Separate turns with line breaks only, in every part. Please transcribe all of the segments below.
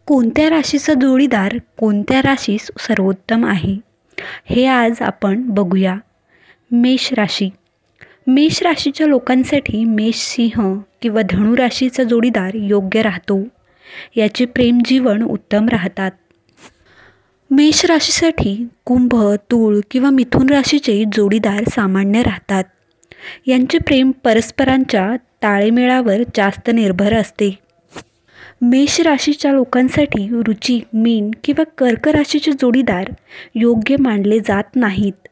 कोणत्या राशीचा जोडीदार कोणत्या राशीस सर्वोत्तम आहे हे आज आपण बघूया. मेष राशी. मेष राशीच्या लोकांसाठी मेष सिंह किंवा धनु राशीचा जोडीदार योग्य राहतो. याचे प्रेम जीवन उत्तम राहतात. मेष राशीसाठी कुंभ, तूळ किंवा मिथुन राशीचे जोडीदार सामान्य राहतात. यांचे प्रेम परस्परांच्या ताळमेळावर जास्त निर्भर असते. मेष राशीच्या लोकांसाठी वृश्चिक, मीन किंवा कर्क राशीचे जोडीदार योग्य मानले जात नाहीत.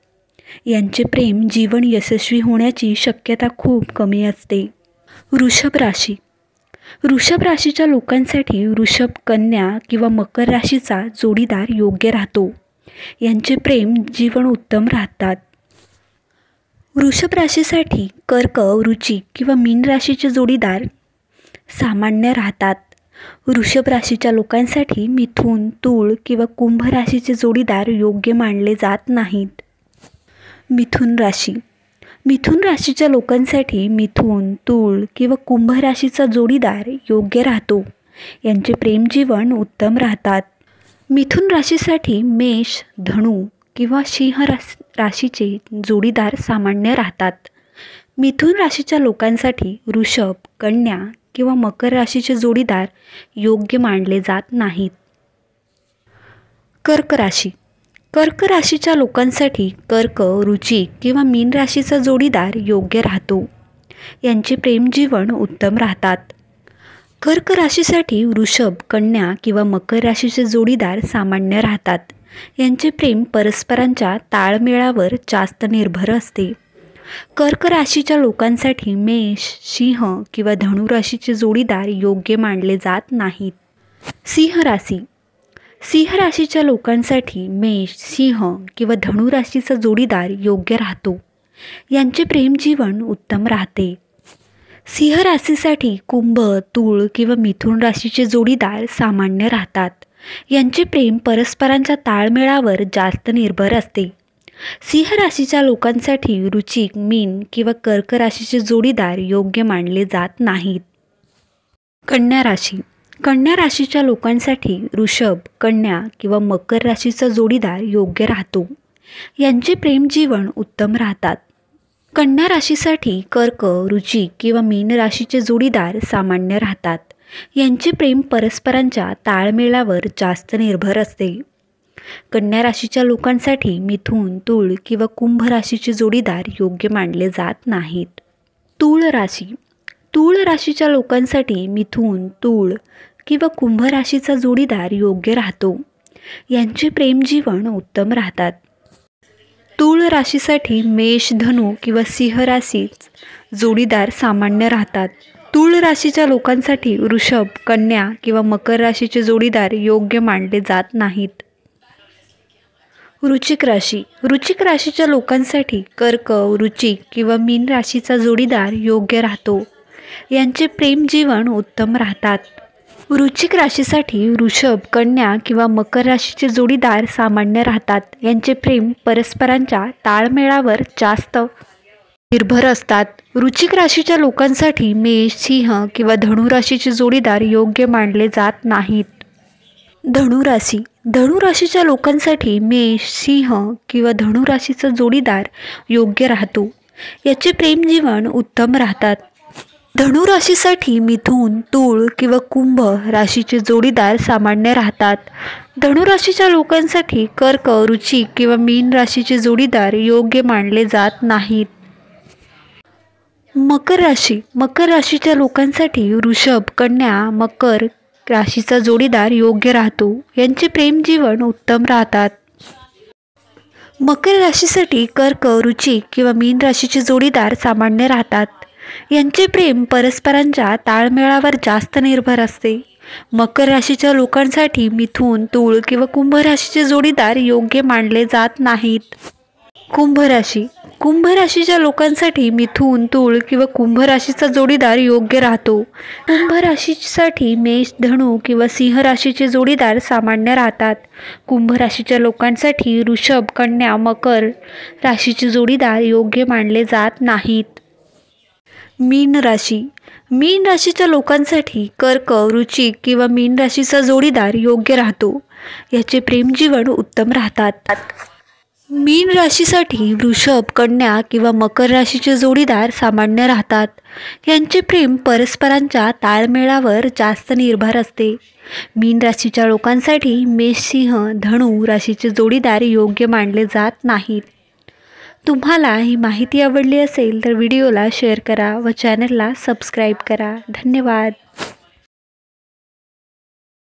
यांचे प्रेम जीवन यशस्वी होण्याची शक्यता खूप कमी असते. वृषभ राशी. वृषभ राशीच्या लोकांसाठी वृषभ, कन्या किंवा मकर राशीचा जोडीदार योग्य राहतो. यांचे प्रेम जीवन उत्तम राहतात. वृषभ राशीसाठी कर्क, वृश्चिक किंवा मीन राशीचे जोडीदार सामान्य राहतात. वृषभ राशीच्या लोकांसाठी मिथुन, तूळ किंवा कुंभ राशीचे जोडीदार योग्य मानले जात नाहीत. मिथुन राशी. मिथुन राशीच्या लोकांसाठी मिथुन, तूळ किंवा कुंभ राशीचा जोडीदार योग्य राहतो. यांचे प्रेम जीवन उत्तम राहतात. मिथुन राशीसाठी मेष, धनु किंवा सिंह राशीचे जोडीदार सामान्य राहतात. मिथुन राशीच्या लोकांसाठी वृषभ, कन्या किंवा मकर राशीचे जोडीदार योग्य मानले जात नाहीत. कर्क राशी. कर्क राशीच्या लोकांसाठी कर्क, वृश्चिक किंवा मीन राशीचा जोडीदार योग्य राहतो. यांचे प्रेम जीवन उत्तम राहतात. कर्क राशीसाठी वृषभ, कन्या किंवा मकर राशीचे जोडीदार सामान्य राहतात. यांचे प्रेम परस्परांच्या ताळमेळावर जास्त निर्भर असते. कर्क राशीच्या लोकांसाठी मेष, सिंह किंवा धनु राशीचे जोडीदार योग्य मानले जात नाहीत. सिंह राशी. सिंह राशीच्या लोकांसाठी मेष, सिंह किंवा धनु राशीचा जोडीदार योग्य राहतो. यांचे प्रेम जीवन उत्तम राहते. सिंह राशीसाठी कुंभ, तूळ किंवा मिथुन राशीचे जोडीदार सामान्य राहतात. यांचे प्रेम परस्परांच्या ताळमेळावर जास्त निर्भर असते. सिंह राशीच्या लोकांसाठी वृश्चिक, मीन किंवा कर्क राशीचे जोडीदार योग्य मानले जात नाहीत. कन्या राशी. कन्या राशीच्या लोकांसाठी वृषभ, कन्या किंवा मकर राशीचा जोडीदार योग्य राहतो. यांचे प्रेम जीवन उत्तम राहतात. कन्या राशीसाठी कर्क, वृश्चिक किंवा मीन राशीचे जोडीदार सामान्य राहतात. यांचे प्रेम परस्परांच्या ताळमेळावर जास्त निर्भर असते. कन्या राशीच्या लोकांसाठी मिथुन, तूळ किंवा कुंभ राशीचे जोडीदार योग्य मानले जात नाहीत. तूळ राशी. तूळ राशीच्या लोकांसाठी मिथुन, तूळ किंवा कुंभ राशीचा जोडीदार योग्य राहतो. यांचे प्रेम जीवन उत्तम राहतात. तूळ राशीसाठी मेष, धनु किंवा सिंह राशीच जोडीदार सामान्य राहतात. तूळ राशीच्या लोकांसाठी वृषभ, कन्या किंवा मकर राशीचे जोडीदार योग्य मानले जात नाहीत. वृश्चिक राशी. वृश्चिक राशीच्या लोकांसाठी कर्क, वृश्चिक किंवा मीन राशीचा जोडीदार योग्य राहतो. यांचे प्रेम जीवन उत्तम राहतात. वृश्चिक राशीसाठी वृषभ, कन्या किंवा मकर राशीचे जोडीदार सामान्य राहतात. यांचे प्रेम परस्परांच्या ताळमेळावर जास्त निर्भर असतात. वृश्चिक राशीच्या लोकांसाठी मेष, सिंह किंवा धनु राशीचे जोडीदार योग्य मानले जात नाहीत. धनु राशी. धनु राशीच्या लोकांसाठी मेष, सिंह किंवा धनु राशीचा जोडीदार योग्य राहतो. याचे प्रेम जीवन उत्तम राहतात. धनु राशीसाठी मिथुन, तूळ किंवा कुंभ राशीचे जोडीदार सामान्य राहतात. धनु राशीच्या लोकांसाठी कर्क, वृश्चिक किंवा मीन राशीचे जोडीदार योग्य मानले जात नाहीत. मकर राशी. मकर राशीच्या लोकांसाठी वृषभ, कन्या, मकर राशीचा जोडीदार योग्य राहतो. यांचे प्रेम जीवन उत्तम राहतात. मकर राशीसाठी कर्क, वृश्चिक किंवा मीन राशीचे जोडीदार सामान्य राहतात. यांचे प्रेम परस्परांच्या ताळमेळावर जास्त निर्भर असते. मकर राशीच्या लोकांसाठी मिथुन, तूळ किंवा कुंभ राशीचे जोडीदार योग्य मानले जात नाहीत. कुंभ राशी. कुंभ राशीच्या लोकांसाठी मिथुन, तूळ किंवा कुंभ राशीचा जोडीदार योग्य राहतो. कुंभ राशीसाठी मेष, धनु किंवा सिंह राशीचे जोडीदार सामान्य राहतात. कुंभ राशीच्या लोकांसाठी वृषभ, कन्या, मकर राशीचे जोडीदार योग्य मानले जात नाहीत. मीन राशी. मीन राशीच्या लोकांसाठी कर्क, वृश्चिक किंवा मीन राशीचा जोडीदार योग्य राहतो. याचे प्रेमजीवन उत्तम राहतात. मीन राशीसाठी वृषभ, कन्या किंवा मकर राशीचे जोडीदार सामान्य राहतात. यांचे प्रेम परस्परांच्या ताळमेळावर जास्त निर्भर असते. मीन राशीच्या लोकांसाठी मेष, सिंह, धनु राशीचे जोडीदार योग्य मानले जात नाहीत. तुम्हाला ही माहिती आवडली असेल तर व्हिडिओला शेअर करा व चॅनलला सबस्क्राईब करा. धन्यवाद.